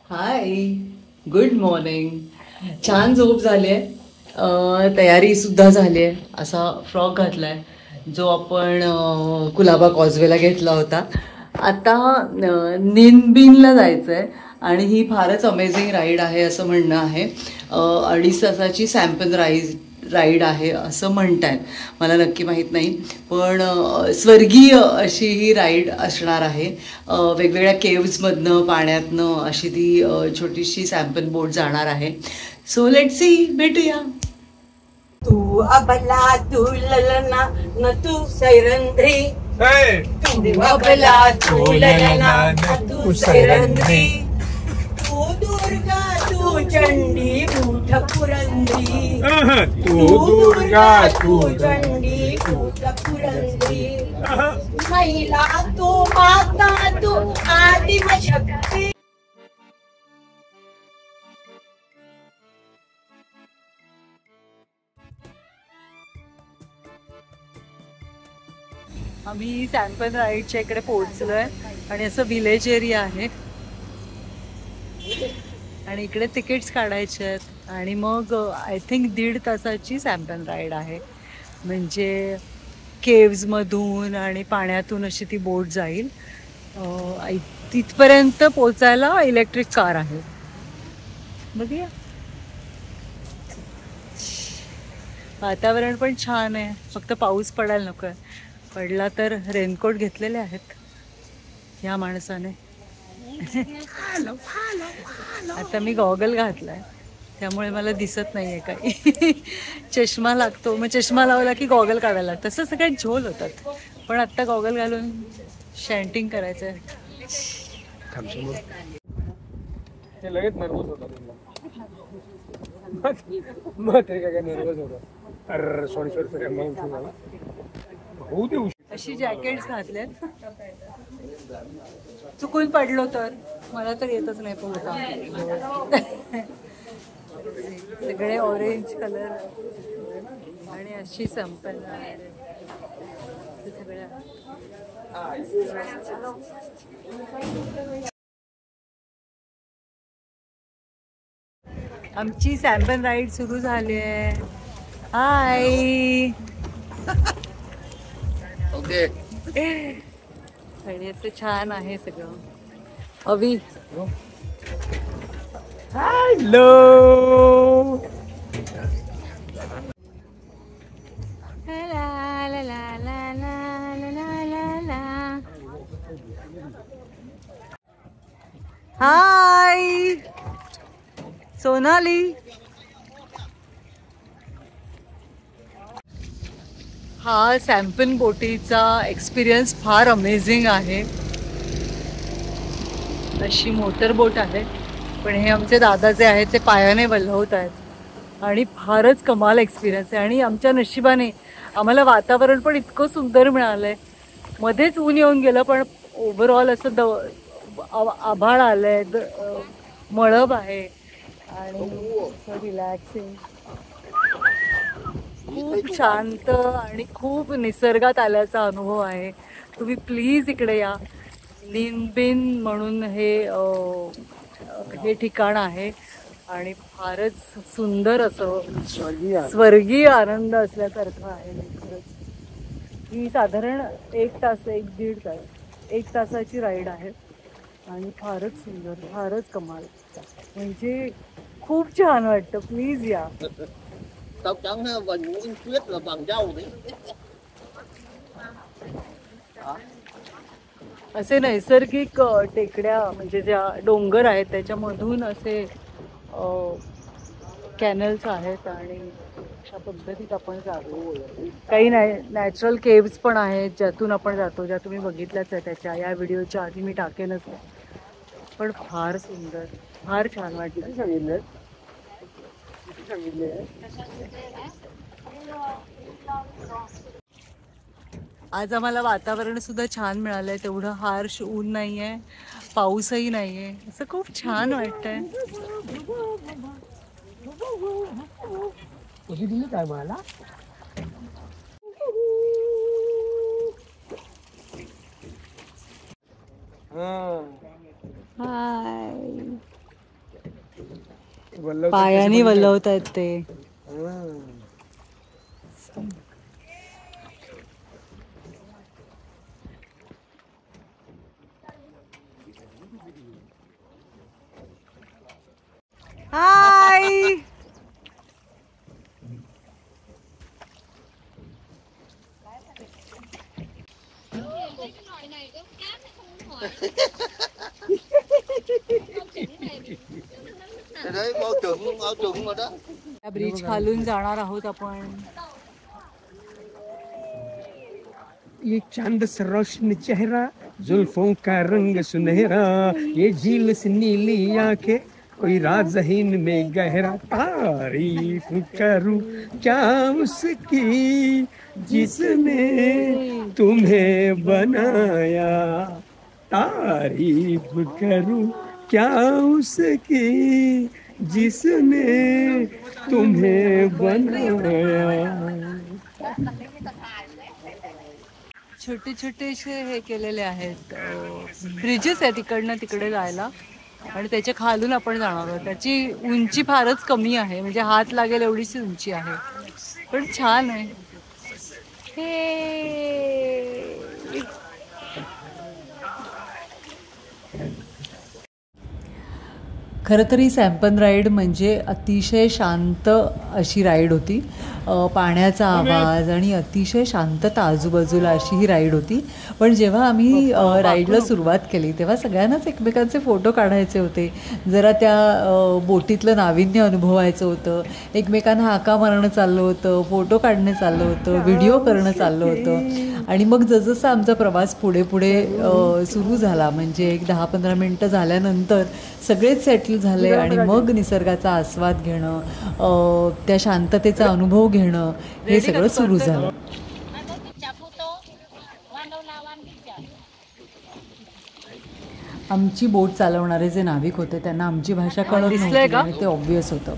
हाय, good morning. छान झोप झाली आहे. तयारी सुद्धा झाली आहे. असा फ्रॉक घातलाय जो आपण कुलाबा कॉजवेला घेतला होता. आता निनबीनला जायचं आहे आणि ही फारच अमेझिंग राईड आहे असं म्हणणं आहे. 2.5 तासाची सॅम्पल राईड आहे असं म्हणतायत. मला नक्की माहीत नाही, पण स्वर्गीय अशी ही राईड असणार आहे. वेगवेगळ्या केव्जमधनं पाण्यातनं अशी ती छोटीशी सॅम्पल बोट जाणार आहे. सो लेट्स सी, भेटूया. तू अबला तू ललना न तू सैरंध्री, तू अबला तू ललना न तू सैरंध्री, तू दुर्गा तू चंडी उठ पुरंदरी, तू दुर्गा तू चंडी उठ पुरंदरी, महिला तू माता तू आदिमशक्ती. आम्ही सॅम्पल राईडच्या इकडे पोहोचलोय आणि असं विलेज एरिया आहे आणि इकडे तिकीट्स काढायचे आहेत आणि मग आय थिंक 1.5 तासाची सॅम्पल राईड आहे. म्हणजे केव्जमधून आणि पाण्यातून अशी ती बोट जाईल. तिथपर्यंत पोचायला इलेक्ट्रिक कार आहे. बघूया. वातावरण पण छान आहे, फक्त पाऊस पडायला नको आहे. पडला तर रेनकोट घेतलेले आहेत ह्या माणसाने. आता मी गॉगल घातलाय त्यामुळे मला दिसत नाहीये काही. चष्मा लागतो, मग चष्मा लावला की गॉगल काढायला. तसं सगळ्यात झोल होतात, पण आत्ता गॉगल घालून शँटिंग करायचं आहे. लगेच नर्वस होता मग ते काय नर्वस होता. अरे सॉरी सॉरी सॉरी होऊ दे. अशी जॅकेट्स घातलेत, चुकून पडलो तर मला तर येतच नाही पोहता. सगळे ऑरेंज कलर आणि अशी संपल सगळ्या. आमची सॅम्पल राईड सुरू झाली आहे. हाय. ओके. आणि असं छान आहे सगळं. अवी हॅलो. हाय सोनाली. हा सॅम्पल बोटीचा एक्सपिरियन्स फार अमेझिंग आहे. अशी मोटर बोट आहे, पण हे आमचे दादा जे आहेत ते पायाने वल्हवत आहेत आणि फारच कमाल एक्सपिरियन्स आहे. आणि आमच्या नशिबाने आम्हाला वातावरण पण इतकं सुंदर मिळालं आहे. मध्येच ऊन येऊन गेलं, पण ओव्हरऑल असं आभाळ आलं आहे, मळब आहे आणि रिलॅक्सिंग, खूप शांत आणि खूप निसर्गात आल्याचा अनुभव आहे. तुम्ही प्लीज इकडे या. निनबीन म्हणून हे ठिकाण आहे आणि फारच सुंदर असं स्वर्गीय आनंद असल्यासारखं आहे. खरंच ही साधारण 1 तास 1.5 तासाची राईड आहे आणि फारच सुंदर, फारच कमाल. म्हणजे खूप छान वाटतं. प्लीज या. Tao chẳng và những tuyết là bằng dâu đấy. असे नैसर्गिक टेकड्या म्हणजे ज्या डोंगर आहेत त्याच्यामधून असे कॅनल्स आहेत आणि अशा पद्धतीत आपण जातो. काही नॅचरल केव्ज पण आहेत ज्यातून आपण जातो, ज्या तुम्ही बघितल्याच आहे त्याच्या या व्हिडिओच्या आधी मी टाकेनच नाही. पण फार सुंदर, फार छान वाटलं. सांगितलं आज आम्हाला वातावरण सुद्धा छान मिळालंय. तेवढं हार्श ऊन नाहीये, पाऊसही नाहीये, असं खूप छान वाटतंय. काय मला हाय. पायाने वल्लवतायत ते. हाय. या ब्रिज खालून जाणार आहोत आपण. ये चांद सा रोशन चेहरा, जुल्फों का रंग सुनहरा, ये झील सी नीली आंखें, कोई राज़हीन में गहरा. तारीफ करूं क्या उसकी जिसने तुम्हें बनाया, तारीफ करूं क्या उसकी जिसने तुम्हें बनाया. छोटे छोटेसे हे केलेले आहेत ब्रिजेस आहे तिकडनं तिकडे जायला आणि त्याच्या खालून आपण जाणार आहोत. त्याची उंची फारच कमी आहे, म्हणजे हात लागेल एवढीच उंची आहे, पण छान आहे. हे खरं तर ही सॅम्पन राईड म्हणजे अतिशय शांत अशी राईड होती. पाण्याचा आवाज आणि अतिशय शांतता आजूबाजूला अशी ही राईड होती. पण जेव्हा आम्ही राईडला सुरुवात केली तेव्हा सगळ्यांनाच एकमेकांचे फोटो काढायचे होते, जरा त्या बोटीतलं नाविन्य अनुभवायचं होतं, एकमेकांना हाका मारणं चाललं होतं, फोटो काढणं चाललं होतं, व्हिडिओ करणं चाललं होतं. आणि मग जसजसं आमचा प्रवास पुढे पुढे सुरू झाला, म्हणजे एक 10-15 मिनटं झाल्यानंतर सगळेच सेटल झाले आणि मग निसर्गाचा आस्वाद घेणं, त्या शांततेचा अनुभव घेणं हे सगळं सुरू झालं. आमची बोट चालवणारे जे नाविक होते त्यांना आमची भाषा कळत नव्हती आणि ते ऑब्व्हियस होतं.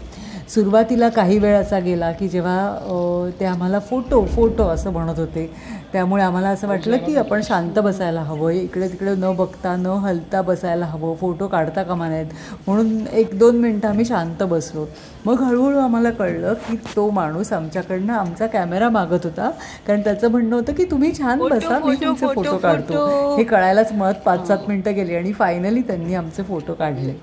सुरुवातीला काही वेळ असा गेला की जेव्हा ते आम्हाला फोटो फोटो असं म्हणत होते, त्यामुळे आम्हाला असं वाटलं की आपण शांत बसायला हवं, इकडे तिकडे न बघता न हलता बसायला हवं, फोटो काढता कामा नयेत. म्हणून 1-2 मिनटं आम्ही शांत बसलो. मग हळूहळू आम्हाला कळलं की तो माणूस आमच्याकडनं आमचा कॅमेरा मागत होता, कारण त्याचं म्हणणं होतं की तुम्ही छान बसा, मी तुमचे फोटो काढतो. हे कळायलाच मत 5-7 मिनटं गेली आणि फायनली त्यांनी आमचे फोटो काढले.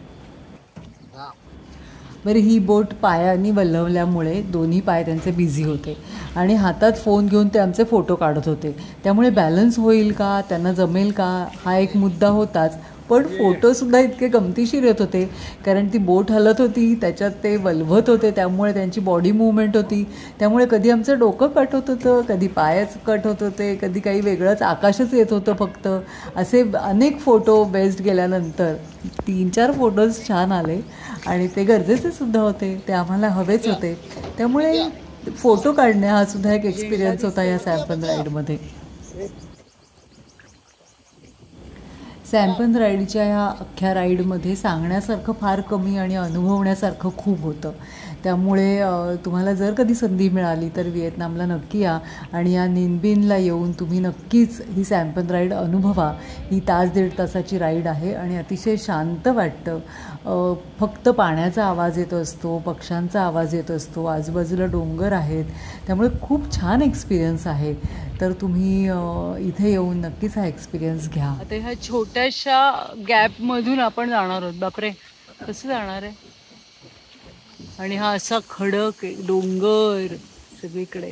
बरं, ही बोट पायानी वल्हवल्यामुळे दोन्ही पाय त्यांचे बिझी होते आणि हातात फोन घेऊन ते आमचे फोटो काढत होते. त्यामुळे बॅलन्स होईल का, त्यांना जमेल का, हा एक मुद्दा होताच. पण फोटोसुद्धा इतके गमतीशीर येत होते, कारण ती बोट हलत होती, त्याच्यात ते वल्हवत होते, त्यामुळे त्यांची बॉडी मूवमेंट होती. त्यामुळे कधी आमचं डोकं कट होत होतं, कधी पायच कट होत होते, कधी काही वेगळंच आकाशच येत होतं फक्त. असे अनेक फोटो बेस्ट गेल्यानंतर 3-4 फोटोज छान आले आणि ते गरजेचे सुद्धा होते, ते आम्हाला हवेच होते. त्यामुळे फोटो काढणे हा सुद्धा एक एक्सपिरियन्स होता या सॅम्पन राईडमध्ये. सॅम्पन राईडच्या ह्या अख्ख्या राईडमध्ये सांगण्यासारखं फार कमी आणि अनुभवण्यासारखं खूप होतं. त्यामुळे तुम्हाला जर कधी संधी मिळाली तर व्हिएतनामला नक्की या आणि या निनबिनला येऊन तुम्ही नक्कीच ही सॅम्पन राईड अनुभवा. ही 1-1.5 तासाची राईड आहे आणि अतिशय शांत वाटतं. फक्त पाण्याचा आवाज येत असतो, पक्ष्यांचा आवाज येत असतो, आजूबाजूला डोंगर आहेत, त्यामुळे खूप छान एक्सपिरियन्स आहे. तर तुम्ही इथे येऊन नक्कीच हा एक्सपिरियन्स घ्या. आता ह्या छोट्याशा गॅपमधून आपण जाणार आहोत. बापरे, कसं जाणार आहे? आणि हा असा खडक डोंगर सगळीकडे.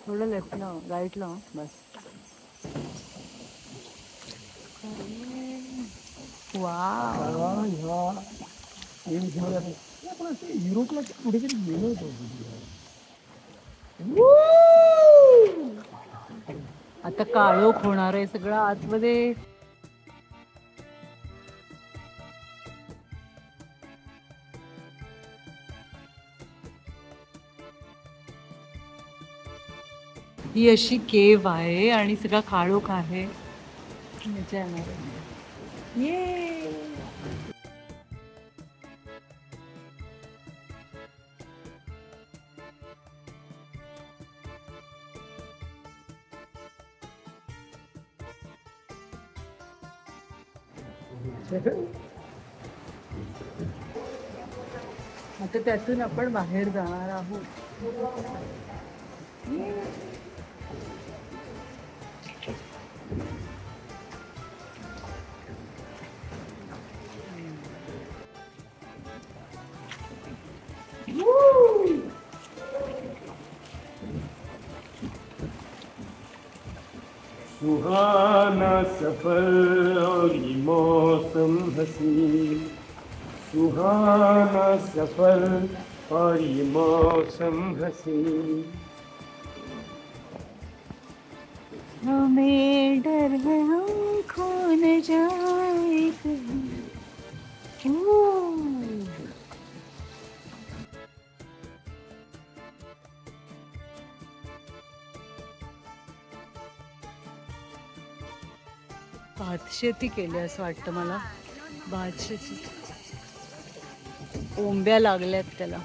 थोडं लेफ्टला राईटला बस. वाव, युरोपला कुठेतरी गेलो होतो. आता काळोख होणार आहे सगळं आतमध्ये. ही अशी केव आहे आणि सगळा काळोख आहे. मजा येणार आहे. ये आता त्यातून आपण बाहेर जाणार आहोत. सुहाना सफर और ये मौसम हसीन, सुहाना सफर और ये मौसम हसीन. हमें डर है हम खो न जाए कहीं. भातशेती केली असं वाटतं मला. भातशेती ओंब्या लागल्यात त्याला.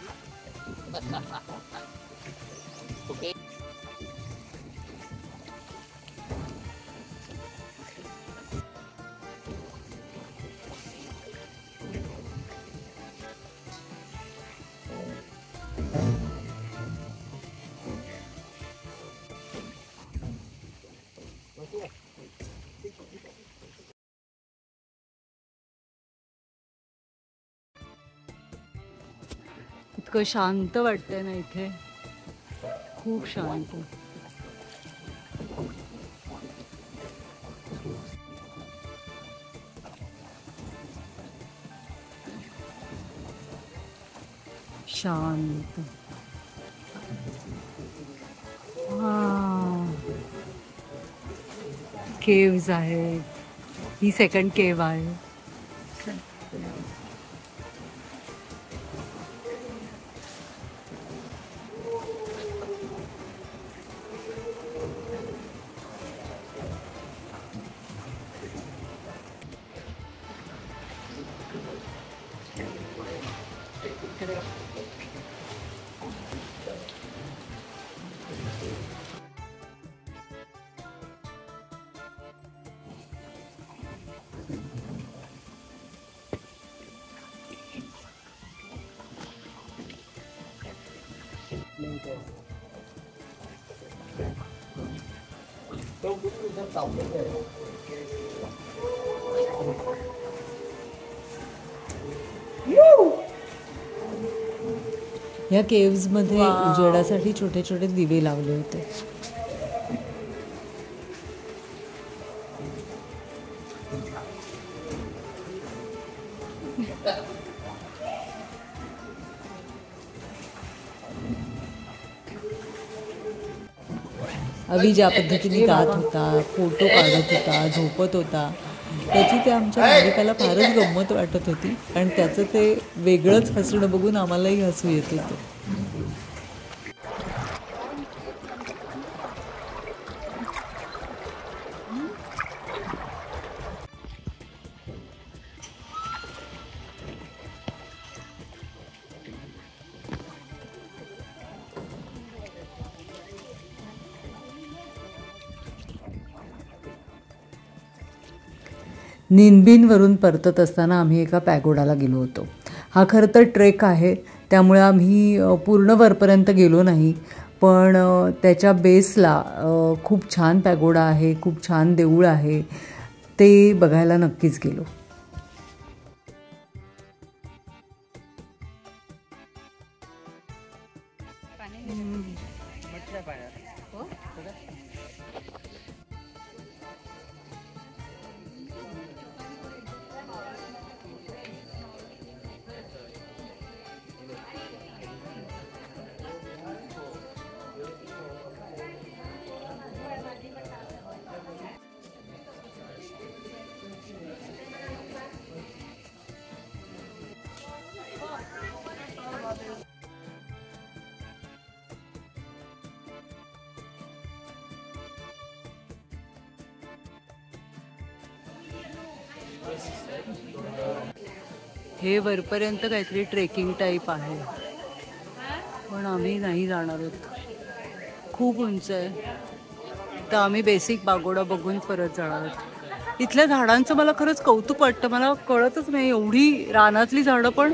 इतकं शांत वाटतंय ना इथे, खूप शांत. शांत. केव्ज आहेत. ही सेकंड केव्ह आहे. या केव्ज मध्ये उजेडासाठी छोटे छोटे दिवे लावले होते. अभि ज्या पद्धतीने गात होता, फोटो काढत होता, झोपत होता, त्याची ते आमच्या मालिकाला फारच गंमत वाटत होती आणि त्याचं ते वेगळंच हसणं बघून आम्हालाही हसू येत होतं. निनबीनवरून परतत असताना आम्ही एका पॅगोडाला गेलो होतो. हा खरं तर ट्रेक आहे, त्यामुळे आम्ही पूर्ण वरपर्यंत गेलो नाही, पण त्याच्या बेसला खूप छान पॅगोडा आहे, खूप छान देऊळ आहे, ते बघायला नक्कीच गेलो. हे वरपर्यंत काहीतरी ट्रेकिंग टाईप आहे, पण आम्ही नाही जाणार आहोत. खूप उंच आहे, तर आम्ही बेसिक पागोडा बघून परत जाणार आहोत. इथल्या झाडांचं मला खरंच कौतुक वाटतं. मला कळतच नाही एवढी रानातली झाडं पण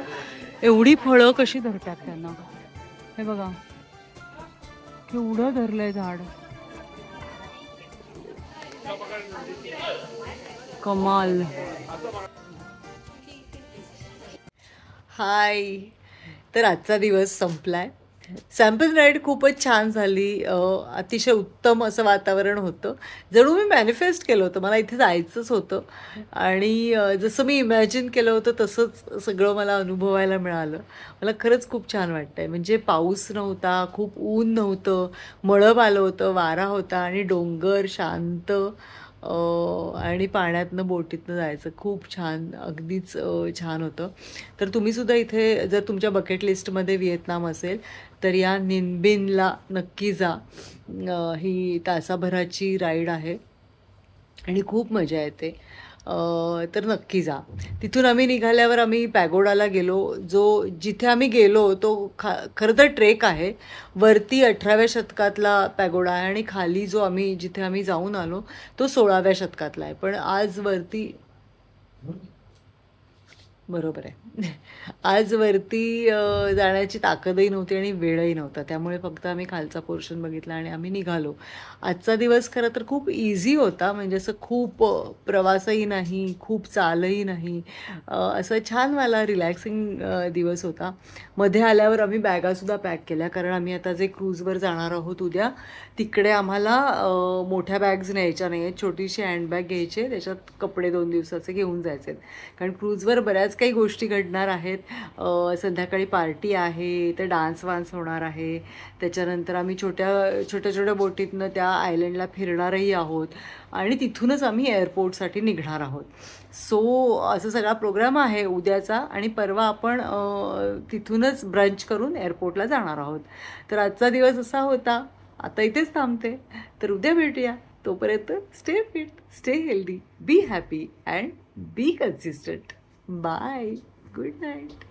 एवढी फळं कशी धरतात त्यांना. हे बघा केवढं धरलंय झाड, कमाल. हाय, तर आजचा दिवस संपलाय. सॅम्पल राईड खूपच छान झाली. अतिशय उत्तम असं वातावरण होतं. जणू मी मॅनिफेस्ट केलं होतं, मला इथे जायचंच होतं आणि जसं मी इमॅजिन केलं होतं तसंच सगळं मला अनुभवायला मिळालं. मला खरंच खूप छान वाटतं आहे. म्हणजे पाऊस नव्हता, खूप ऊन नव्हतं, मळब आलं होतं, वारा होता आणि डोंगर शांत आणि पाण्यातनं बोटीतनं जायचं. खूप छान, अगदीच छान होतं. तर तुम्हीसुद्धा इथे जर तुमच्या बकेट लिस्टमध्ये व्हिएतनाम असेल तर या निनबिनला नक्की जा. ही तासाभराची राईड आहे आणि खूप मजा येते. तर नक्की जा. तिथून आम्ही निघाल्यावर आम्ही पॅगोडाला गेलो. जिथे आम्ही गेलो तो खरं तर ट्रेक आहे. वरती 18व्या शतकातला पॅगोडा आहे आणि खाली जिथे आम्ही जाऊन आलो तो 16व्या शतकातला आहे. पण आज वरती, बरोबर आहे, आज वरती जाण्याची ताकदही नव्हती आणि वेळही नव्हता. त्यामुळे फक्त आम्ही खालचा पोर्शन बघितला आणि आम्ही निघालो. आजचा दिवस खरं तर खूप इझी होता. म्हणजे असं खूप प्रवासही नाही, खूप चालही नाही, असं छान मला रिलॅक्सिंग दिवस होता. मध्ये आल्यावर आम्ही बॅगासुद्धा पॅक केल्या, कारण आम्ही आता जे क्रूजवर जाणार आहोत उद्या, तिकडे आम्हाला मोठ्या बॅग्स न्यायच्या नाही आहेत. छोटीशी हँडबॅग घ्यायची, त्याच्यात कपडे 2 दिवसाचे घेऊन जायचे आहेत. कारण क्रूजवर बऱ्याच काही गोष्टी घडणार आहेत. संध्याकाळी पार्टी आहे, तर डान्स वान्स होणार आहे. त्याच्यानंतर आम्ही छोट्या बोटीतनं त्या आयलंडला फिरणारही आहोत आणि तिथूनच आम्ही एअरपोर्टसाठी निघणार आहोत. सो असं सगळा प्रोग्राम आहे उद्याचा आणि परवा आपण तिथूनच ब्रंच करून एअरपोर्टला जाणार आहोत. तर आजचा दिवस असा होता. आता इथेच थांबते. तर उद्या भेटूया. तोपर्यंत stay fit, stay healthy, be happy and B consistent. Bye. Good night.